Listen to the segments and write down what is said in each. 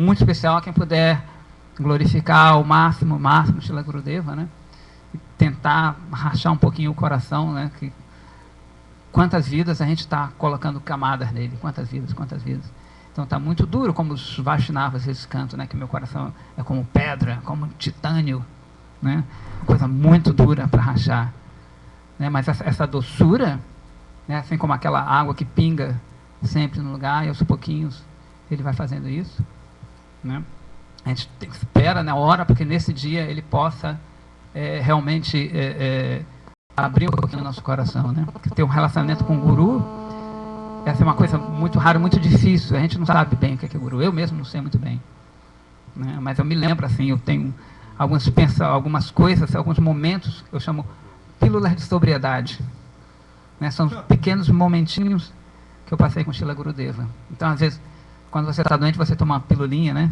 muito especial a quem puder glorificar ao máximo Srila Gurudeva, né? E tentar rachar um pouquinho o coração, né? Que quantas vidas a gente está colocando camadas nele, quantas vidas. Então está muito duro, como os Vaishnavas eles cantam, né? Que meu coração é como pedra, como titânio, né? Uma coisa muito dura para rachar, né? Mas essa doçura, né? Assim como aquela água que pinga sempre no lugar, e aos pouquinhos ele vai fazendo isso, né? A gente espera na hora, porque nesse dia ele possa realmente abrir um pouquinho o nosso coração, né? Porque ter um relacionamento com o Guru, essa é uma coisa muito rara, muito difícil. A gente não sabe bem o que é Guru. Eu mesmo não sei muito bem, né? Mas eu me lembro, assim, eu tenho algumas coisas, alguns momentos que eu chamo pílulas de sobriedade, né? São pequenos momentinhos que eu passei com Srila Gurudeva. Então, às vezes, quando você está doente, você toma uma pilulinha, né?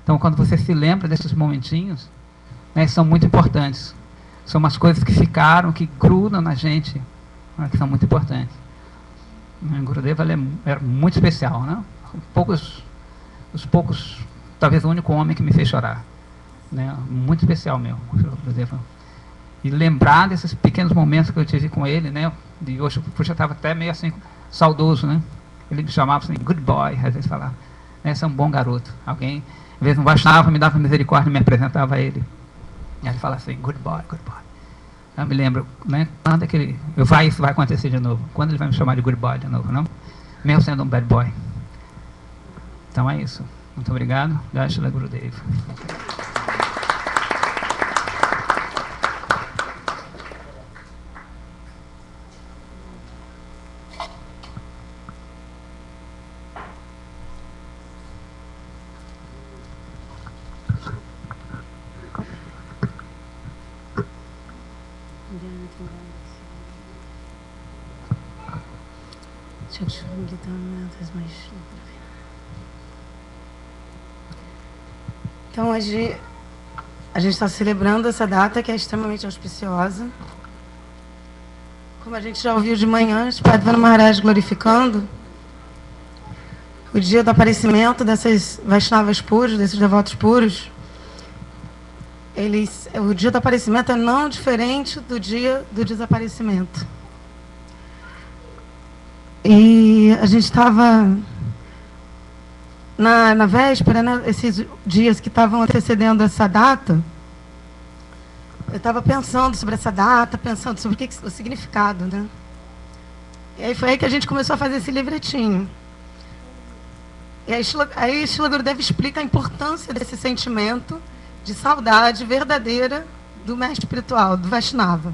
Então, quando você se lembra desses momentinhos, né, são muito importantes. São umas coisas que ficaram, que grudam na gente, né, que são muito importantes. O Gurudeva era muito especial, né? Os poucos, talvez o único homem que me fez chorar, né? Muito especial mesmo, Gurudeva. E lembrar desses pequenos momentos que eu tive com ele, né? E hoje eu estava até meio assim, saudoso, né? Ele me chamava assim, good boy, às vezes falava, esse é um bom garoto. Alguém, às vezes um Vaishnava me dava misericórdia e me apresentava a ele. E ele falava assim, good boy, good boy. Eu me lembro, né? Quando é que isso vai acontecer de novo? Quando ele vai me chamar de good boy de novo, não? Mesmo sendo um bad boy. Então é isso. Muito obrigado. Jai Srila Gurudeva. Então, hoje a gente está celebrando essa data que é extremamente auspiciosa. Como a gente já ouviu de manhã, o Padre Maharaj glorificando o dia do aparecimento dessas Vaishnavas puros, desses devotos puros. O dia do aparecimento é não diferente do dia do desaparecimento. E a gente estava na véspera, né, esses dias que estavam antecedendo essa data, eu estava pensando sobre essa data, pensando sobre o significado, né? E aí foi aí que a gente começou a fazer esse livretinho. E aí Srila Gurudeva explica a importância desse sentimento de saudade verdadeira do mestre espiritual, do Vaishnava.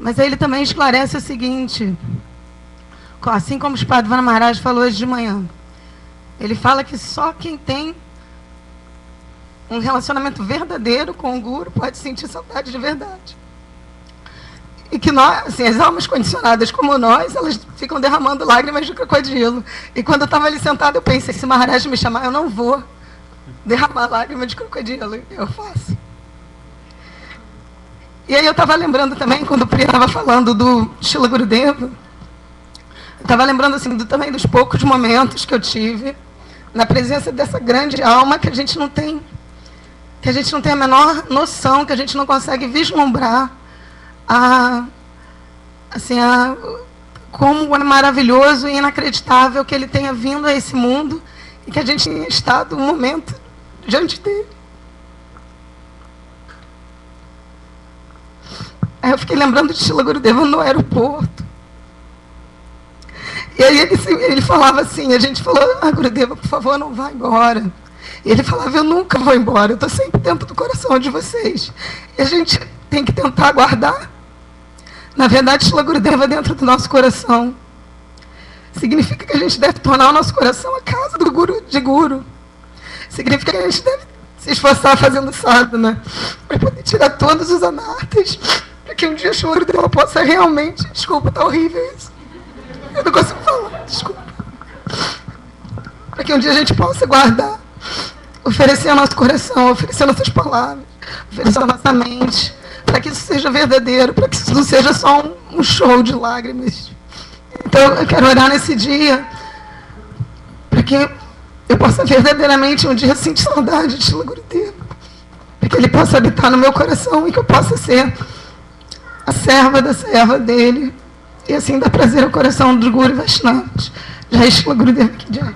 Mas aí ele também esclarece o seguinte, assim como o Padre Maharaj falou hoje de manhã, ele fala que só quem tem um relacionamento verdadeiro com o Guru pode sentir saudade de verdade. E que nós, assim, as almas condicionadas como nós, elas ficam derramando lágrimas de crocodilo. E quando eu estava ali sentada, eu pensei, se Maharaj me chamar, eu não vou derramar lágrimas de crocodilo. Eu faço. E aí eu estava lembrando também, quando o Priya estava falando do Srila Gurudeva, eu estava lembrando assim, também dos poucos momentos que eu tive na presença dessa grande alma que a gente não tem a menor noção, que a gente não consegue vislumbrar como é maravilhoso e inacreditável que ele tenha vindo a esse mundo e que a gente tenha estado um momento diante dele. Aí eu fiquei lembrando de Srila Gurudeva no aeroporto. E aí ele falava assim, a gente falou, Gurudeva, por favor, não vá embora. E ele falava, eu nunca vou embora, eu estou sempre dentro do coração de vocês. E a gente tem que tentar guardar. Na verdade, Srila Gurudeva dentro do nosso coração. Significa que a gente deve tornar o nosso coração a casa do Guru, de Guru. Significa que a gente deve se esforçar fazendo sadhana, para poder tirar todos os anartas, para que um dia Srila Gurudeva possa realmente, desculpa, está horrível isso. Eu não consigo falar, desculpa. Para que um dia a gente possa guardar, oferecer ao nosso coração, oferecer nossas palavras, oferecer a nossa mente, para que isso seja verdadeiro, para que isso não seja só um show de lágrimas. Então, eu quero orar nesse dia, para que eu possa verdadeiramente um dia sentir saudade de Shila Gurudeva, para que ele possa habitar no meu coração e que eu possa ser a serva da serva dele, e assim dar prazer ao coração dos Guru e Vaishnavas. Jai Shila Gurudeva Ki Jai.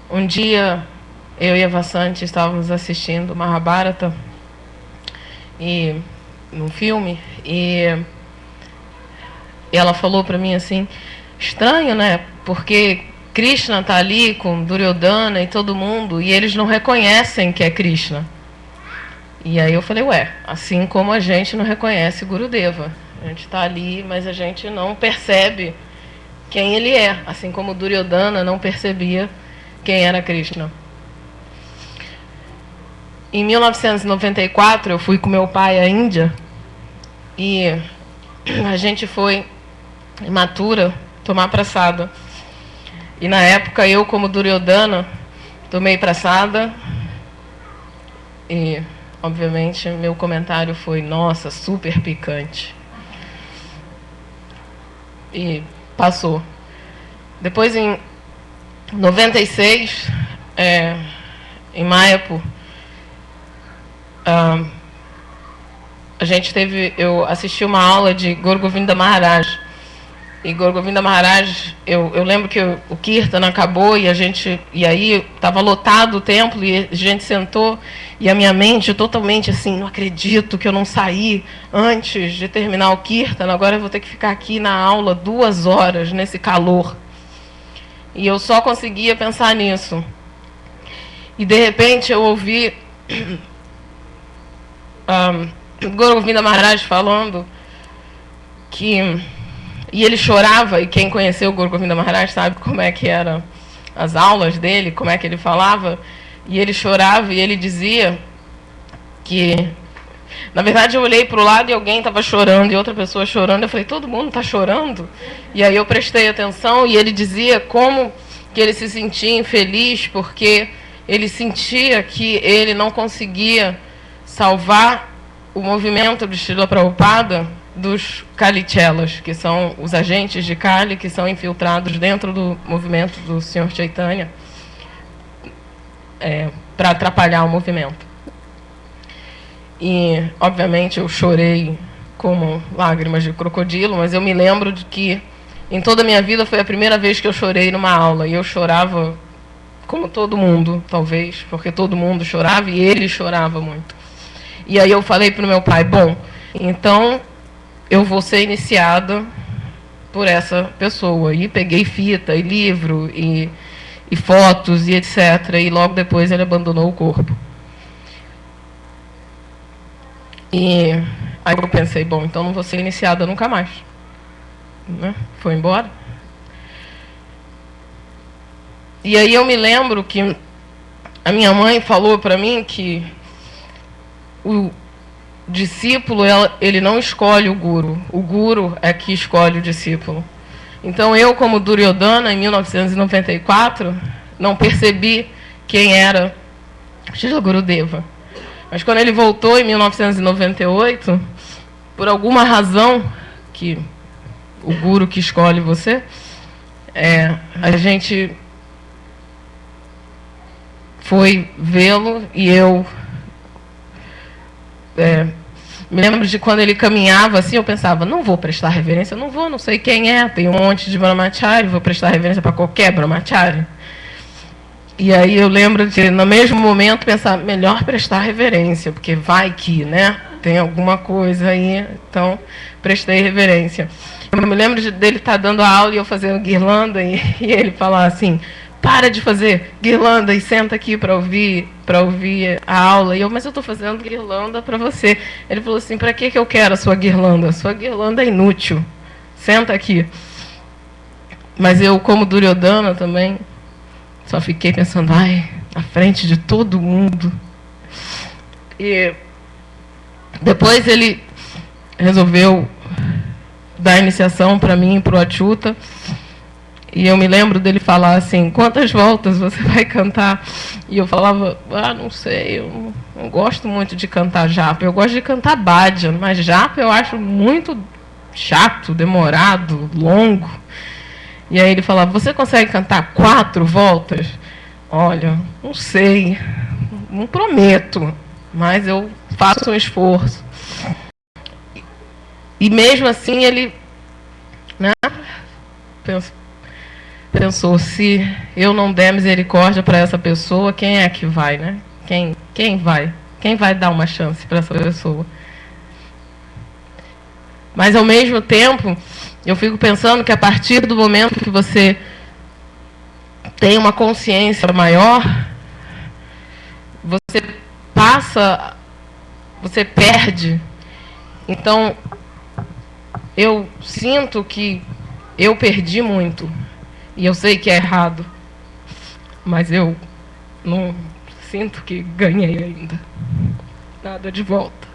Um dia, eu e a Vassanti estávamos assistindo Mahabharata, num filme, e ela falou para mim assim, estranho, né? Porque Krishna está ali com Duryodhana e todo mundo, e eles não reconhecem que é Krishna. E aí eu falei, ué, assim como a gente não reconhece Gurudeva. A gente está ali, mas a gente não percebe quem ele é, assim como Duryodhana não percebia quem era Krishna. Em 1994, eu fui com meu pai à Índia e a gente foi em Mathura tomar prasada. E na época, eu, como Duryodhana, tomei prasada e, obviamente, meu comentário foi, nossa, super picante. E passou. Depois, em 96, em Mayapur, eu assisti uma aula de Gaura Govinda Maharaj. E Gaura Govinda Maharaj, eu lembro que o Kirtan acabou e aí estava lotado o templo e a gente sentou e a minha mente totalmente assim, não acredito que eu não saí antes de terminar o Kirtan, agora eu vou ter que ficar aqui na aula 2 horas nesse calor. E eu só conseguia pensar nisso. E, de repente, eu ouvi Gaura Govinda Maharaj falando que... E ele chorava, e quem conheceu o Gaura Govinda Maharaj sabe como é que eram as aulas dele, como é que ele falava. E ele chorava e ele dizia que... Na verdade, eu olhei para o lado e alguém estava chorando e outra pessoa chorando. Eu falei, todo mundo está chorando? E aí eu prestei atenção e ele dizia como que ele se sentia infeliz porque ele sentia que ele não conseguia salvar o movimento de Srila Prabhupada dos Kali-chelas, que são os agentes de Kali que são infiltrados dentro do movimento do Sr. Chaitanya para atrapalhar o movimento. E, obviamente, eu chorei como lágrimas de crocodilo, mas eu me lembro de que, em toda a minha vida, foi a primeira vez que eu chorei numa aula. E eu chorava como todo mundo, talvez, porque todo mundo chorava e ele chorava muito. E aí eu falei para o meu pai, bom, então eu vou ser iniciada por essa pessoa. E peguei fita, e livro, e fotos, e etc. E logo depois ele abandonou o corpo. E aí eu pensei, bom, então não vou ser iniciada nunca mais. Né? Foi embora. E aí eu me lembro que a minha mãe falou para mim que o discípulo, ele não escolhe o guru é que escolhe o discípulo. Então eu, como Duryodhana, em 1994, não percebi quem era Srila Gurudeva. Mas quando ele voltou em 1998, por alguma razão, que o guru que escolhe você, a gente foi vê-lo e eu me lembro de quando ele caminhava assim, eu pensava, não vou prestar reverência, não sei quem é, tem um monte de brahmachari, vou prestar reverência para qualquer brahmachari. E aí eu lembro de, no mesmo momento, pensar, melhor prestar reverência, porque vai que, né, tem alguma coisa aí, então prestei reverência. Eu me lembro dele estar dando a aula e eu fazendo guirlanda, e ele falar assim, para de fazer guirlanda e senta aqui para ouvir a aula. E eu, mas eu estou fazendo guirlanda para você. Ele falou assim, para que eu quero a sua guirlanda? A sua guirlanda é inútil. Senta aqui. Mas eu, como Duryodhana também, só fiquei pensando, ai, na frente de todo mundo. E depois ele resolveu dar iniciação para mim e para o Achyuta. E eu me lembro dele falar assim, quantas voltas você vai cantar? E eu falava, não sei, eu não gosto muito de cantar japa. Eu gosto de cantar bhajan, mas japa eu acho muito chato, demorado, longo. E aí ele falava, você consegue cantar 4 voltas? Olha, não sei, não prometo, mas eu faço um esforço. E mesmo assim ele, né, pensou, se eu não der misericórdia para essa pessoa, quem é que vai, né? Quem vai? Quem vai dar uma chance para essa pessoa? Mas, ao mesmo tempo, eu fico pensando que a partir do momento que você tem uma consciência maior, você perde. Então, eu sinto que eu perdi muito. E eu sei que é errado, mas eu não sinto que ganhei ainda nada de volta.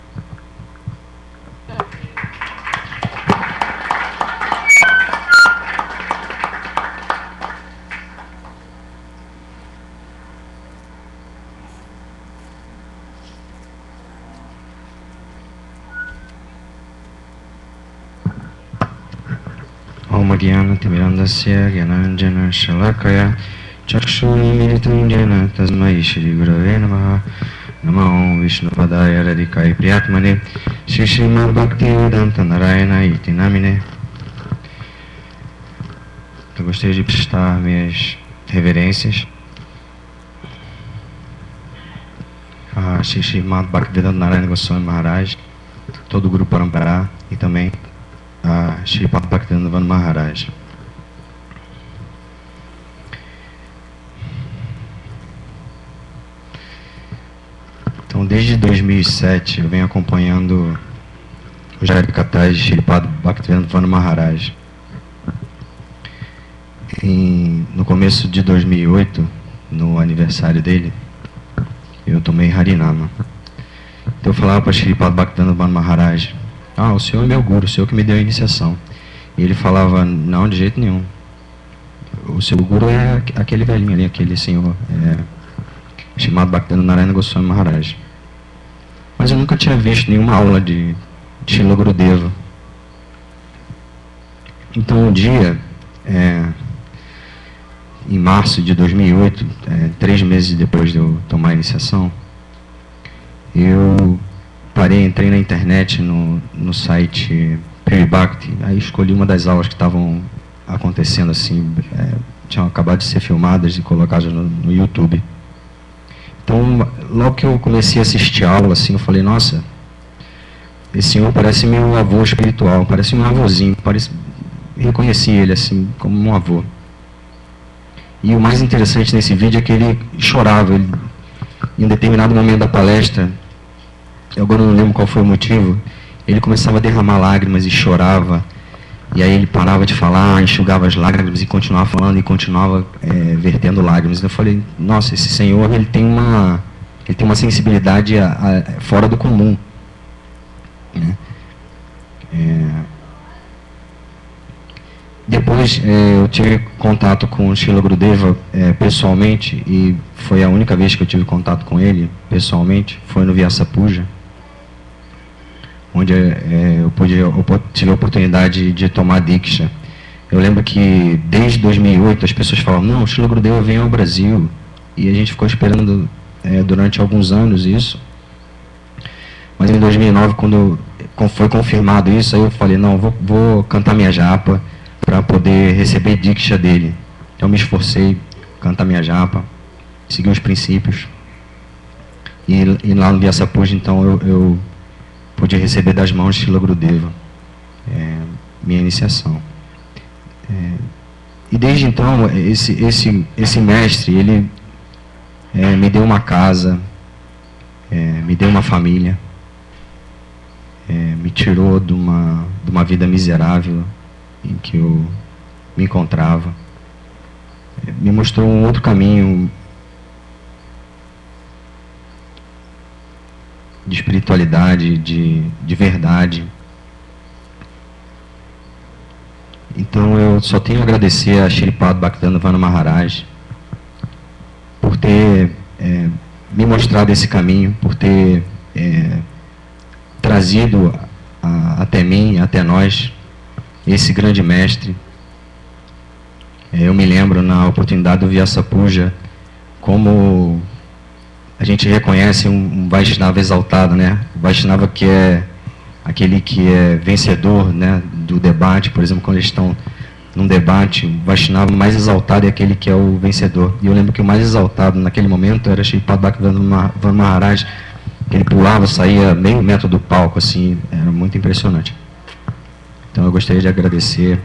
Om Gyana Timirandasya Gyananjana Shalakaya Chakshunimiritam Jena Tasmai Shri Gurave Namaha Namo Vishnu Padaya Radhikai Priyatmane Shri Srimad Bhakti Vedanta Narayana Iti Namine. Eu gostaria de prestar minhas reverências a Shri Srimad Bhakti Vedanta Narayana Goswami Maharaj, todo o Grupo Parampara e também a Shripad Bhaktivedanta Maharaj. Então, desde 2007, eu venho acompanhando os Harikatas de Shripad Bhaktivedanta Maharaj. No começo de 2008, no aniversário dele, eu tomei Harinama. Então, eu falava para Shripad Bhaktivedanta Maharaj, o senhor é meu guru, o senhor que me deu a iniciação. E ele falava, não, de jeito nenhum. O seu guru é aquele velhinho ali, aquele senhor, chamado Bhaktivedanta Narayana Goswami Maharaj. Mas eu nunca tinha visto nenhuma aula de Srila Gurudeva. Então, um dia, em março de 2008, 3 meses depois de eu tomar a iniciação, eu entrei na internet, no site Prabhu Bhakti, aí escolhi uma das aulas que estavam acontecendo assim, tinham acabado de ser filmadas e colocadas no YouTube. Então, logo que eu comecei a assistir a aula, assim, eu falei, nossa, esse senhor parece meu avô espiritual, parece um avôzinho, reconheci ele assim, como um avô. E o mais interessante nesse vídeo é que ele chorava, em um determinado momento da palestra, eu agora não lembro qual foi o motivo, ele começava a derramar lágrimas e chorava, e aí ele parava de falar, enxugava as lágrimas e continuava falando e continuava vertendo lágrimas. Eu falei, nossa, esse senhor ele tem uma sensibilidade fora do comum, né? Depois eu tive contato com o Srila Gurudeva pessoalmente, e foi a única vez que eu tive contato com ele pessoalmente, foi no Vyasa Puja, onde eu tive a oportunidade de tomar Diksha. Eu lembro que desde 2008 as pessoas falavam, não, o Srila Gurudeva vem ao Brasil, e a gente ficou esperando durante alguns anos isso, mas em 2009, quando foi confirmado isso, aí eu falei, não, vou cantar minha japa para poder receber Diksha dele. Então eu me esforcei, cantar minha japa, seguir os princípios, e lá no Vyasa Puja, então eu pude receber das mãos de Srila Gurudeva minha iniciação. E desde então, esse mestre, ele me deu uma casa, me deu uma família, me tirou de uma vida miserável em que eu me encontrava, me mostrou um outro caminho de espiritualidade, de verdade. Então eu só tenho a agradecer a Shripad Bhaktivedanta Maharaj por ter me mostrado esse caminho, por ter trazido até mim, até nós, esse grande mestre. Eu me lembro na oportunidade do Vyasa Puja, como a gente reconhece um Vaishnava exaltado, né? O Vaishnava que é aquele que é vencedor, né, do debate, por exemplo, quando eles estão num debate, o Vaishnava mais exaltado é aquele que é o vencedor. E eu lembro que o mais exaltado naquele momento era Shripad Bhaktivedanta Maharaj, que ele pulava, saía meio metro do palco, assim, era muito impressionante. Então eu gostaria de agradecer